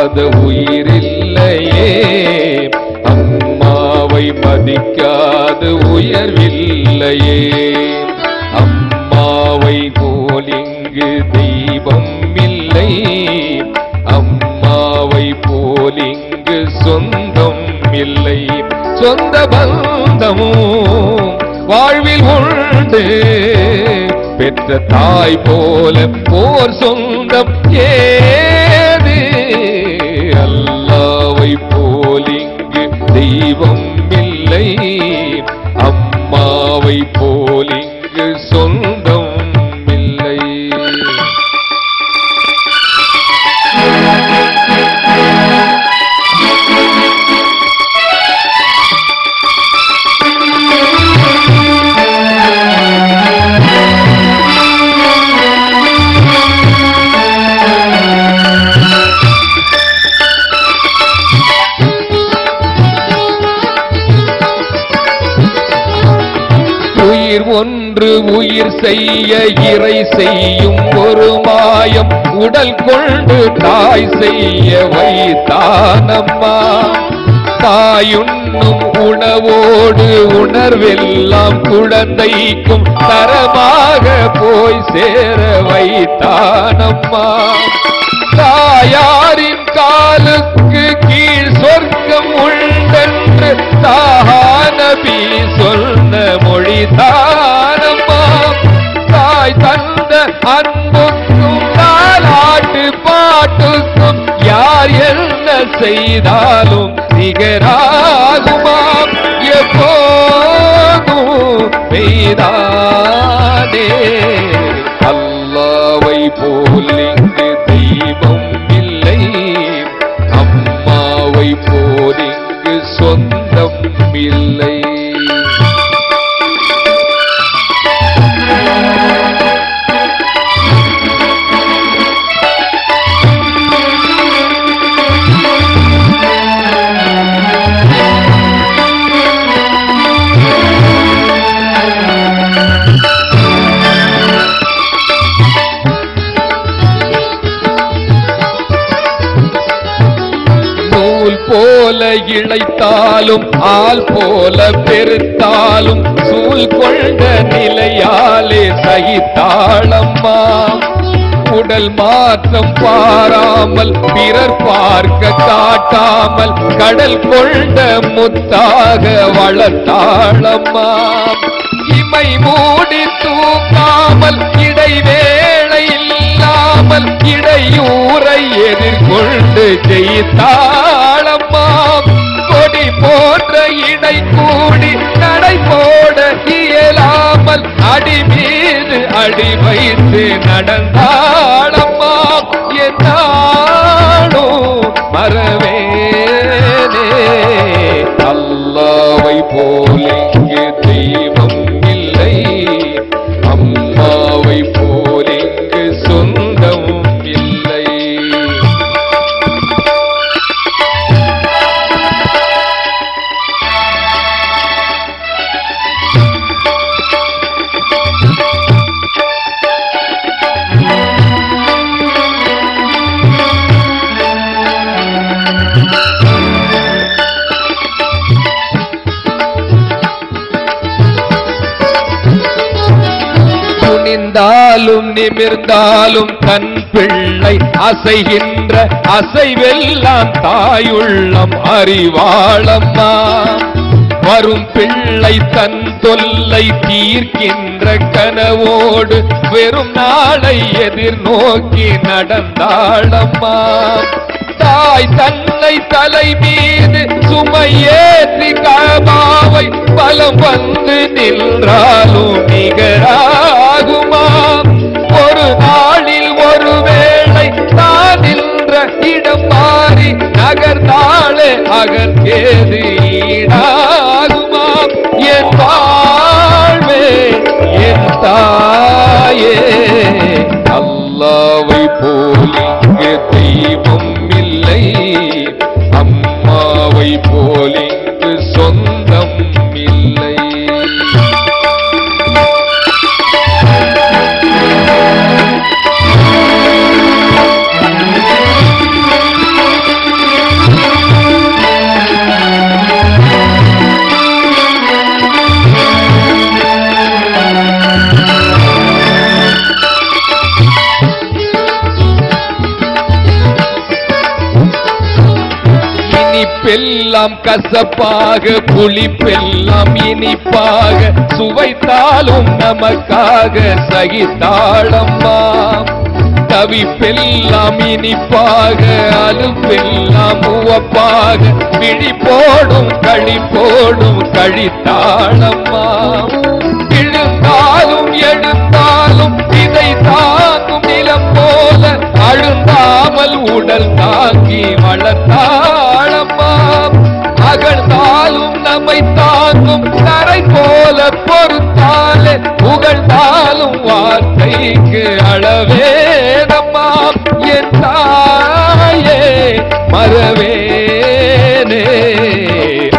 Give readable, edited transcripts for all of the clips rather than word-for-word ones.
மதிக்காத உயிரில்லையே, அம்மாவை மதிக்காத உயர்வில்லையே. அம்மாவை போல் இங்கு தெய்வம் இல்லை, அம்மாவை போல் இங்கு சொந்தம் இல்லை. சொந்த பந்தமும் வாழ்வில் உண்டு, பெற்ற தாய் போல போர் சொந்தம் ஏது. அல்லாவை போல் இங்கு தெய்வம் இல்லை, அம்மாவை போல் இங்கு சொந்தம் இல்லை. உயிர் ஒன்று உயிர் செய்ய இறை செய்யும் ஒரு மாயம், உடல் கொண்டு தாய் செய்ய வைத்தானம்மா. தாயுண்ணும் உணவோடு உணர்வெல்லாம் குழந்தைக்கும் தரமாக போய் சேர வைத்தானம்மா. தாயாரின் காலுக்கு கீழ் சொர்க்கம் உண்டென்று நபி சொன்ன மொழிதானம்மா. தாய் தந்த அன்புக்கும் தாலாட்டு பாட்டுக்கும் யார் என்ன செய்தாலும் நிகராகுமா. எப்போதும் பெய்தானே அல்லாவை போல் இங்கு தெய்வம் இல்லை, அம்மாவை போல் இங்கு சொந்தம் இல்லை. போல இழைத்தாலும் ஆள் போல பெருத்தாலும் சூழ் கொண்ட நிலையாலே சகித்தாளம்மா. உடல் மாற்றம் பாராமல் பிறர் பார்க்க காட்டாமல் கடல் கொண்ட முத்தாக வளர்த்தாளம்மா. இமை மூடி தூக்காமல் இடைவேளை இல்லாமல் இடையூரை எதிர்கொண்டு ஜெயித்தாளம்மா. கொடி போன்ற இடை கூடி நடை போட இயலாமல் அடி மீது அடி வைத்து நடந்தாளம்மா. என்னாலும் மறவேனே அல்லாவை போல் இங்கு தெய்வம் இல்லை, அம்மாவை போல் இங்கு சொந்தம் இல்லை. குனிந்தாலும் நிமிர்ந்தாலும் தன் பிள்ளை அசைகின்ற அசைவெல்லாம் தாயுள்ளம் அறிவாளம்மா. வரும் பிள்ளை தன் தொல்லை தீர்க்கின்ற கனவோடு வெறும் நாளை எதிர்நோக்கி நடந்தாளம்மா. தாய் தன்னை தலை மீது சுமையேற்றி கபாவை பலம் வந்து நின்றாலும் நிகராகுமா. ஒரு நாளில் ஒரு வேளை தான் நின்ற இடம் மாறி நகர்ந்தாளே அகர்கேது ஈடாகுமா. என் வாழ்வே என் தாயே அல்லாவை போல் இங்கு தெய்வம் இல்லை, அம்மாவை போல் இங்கு சொந்தம் இல்லை. இனிப்பெல்லாம் கசப்பாக புளிப்பெல்லாம் இனிப்பாக சுவைத்தாலும் நமக்காக சகித்தாளம்மா. தவிப்பெல்லாம் இனிப்பாக அலுப்பெல்லாம் உவப்பாக விழிப்போடும் களிப்போடும் கழித்தாளம்மா. எழுந்தாலும் எழுந்தாலும் இதை தாங்கும் நிலம் போல அழுந்தாமல் உடல் தாங்கி வளர்த்தாளம்மா. அகழ்ந்தாலும் நம்மை தாங்கும் தரை போல பொறுத்தாலே புகழ்ந்தாலும் வார்த்தைக்கு அளவேதம்மா. என் தாயே மறவேனே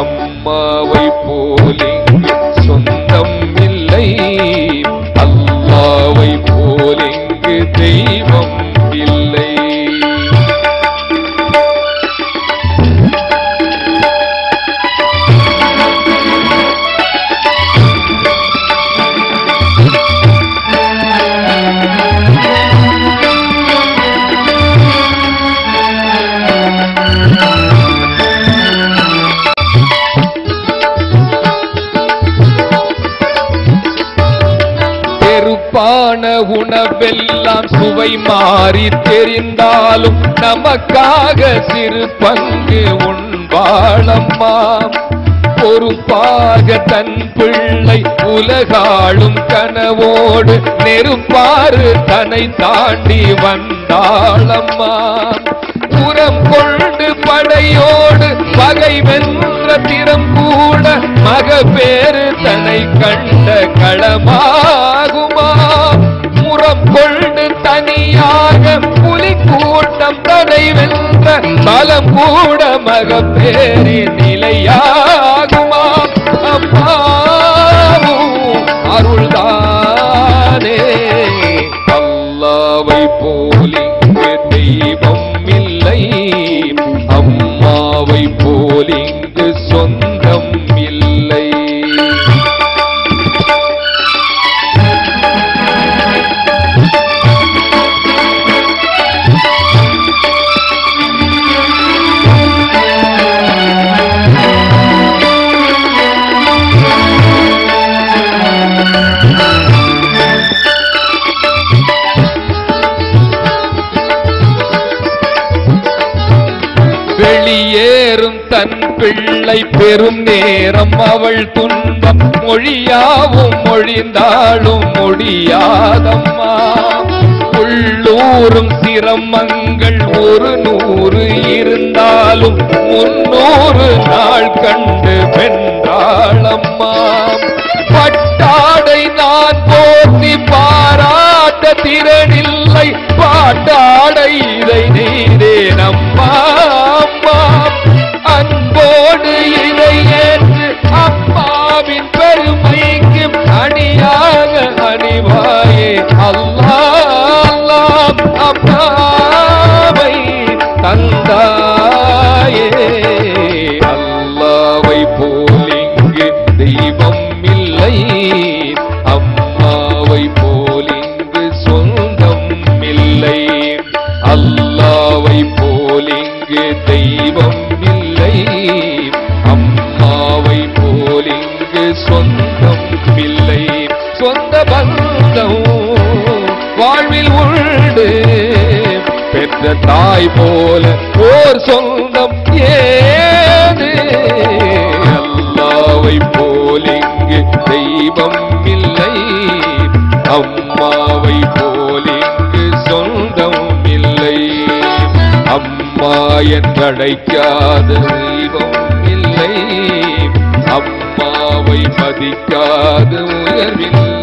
அம்மாவை போலிங்கு சொந்தம் இல்லை, அல்லாவை போலிங்கு தெய்வம் இல்லை. உணவெல்லாம் சுவை மாறி தெரிந்தாலும் நமக்காக சிறு பங்கு உண்பாளம்மா. பொறுப்பாக தன் பிள்ளை உலகாளும் கனவோடு நெருப்பாறு தன்னை தாண்டி வந்தாளம்மா. புறம் கொண்டு படையோடு பகை வென்ற திறம் கூட மக பேரு தன்னை கண்ட களமாகுமா. முறம் கொண்டு தனியாக புலி கூட்டம் தன்னை வென்ற பலம் கூட மக பேரி நிலையாகுமா. அம்மாவும் அருள்தானே அல்லாவை போலிங்கு தெய்வம் இல்லை, அம்மாவை போலிங்கு சொந்தம் இல்லை. வெளியேறும் தன் பிள்ளை பெரும் நேரம் அவள் துன்பம் மொழியாவும் மொழிந்தாலும் முடியாதம்மா. உள்ளூரும் சிரமங்கள் 100 இருந்தாலும் 300 நாள் கண்டு வென்றாளம்மா. பட்டாடை நான் போற்றி பாராட்ட திறனில்லை, பாட்டாடை இதை நீரே நம்மா. அன்போடு இதை ஏற்று அம்மாவின் பெருமைக்கு அணியாக அணிவாயே அல்லாஹ். அம்மாவை தந்தாயே அல்லாவை போலிங்கு தெய்வம் இல்லை, அம்மாவை போலிங்கு சொந்தம் இல்லை. அல்லாவை போலிங்கு தெய்வம் இல்லை, அம்மாவை போலிங்கு சொந்தம் இல்லை. சொந்த பந்தம் வாழ்வில் உண்டு, பெற்ற தாய் போல ஓர் சொந்தம் ஏது. அல்லாவை போலிங்கு தெய்வம் இல்லை, அம்மாவை போலிங்கு சொந்தம் இல்லை. அம்மா என்றழைக்காத தெய்வம் இல்லை, அம்மாவை மதிக்காத உயர்வில்லை.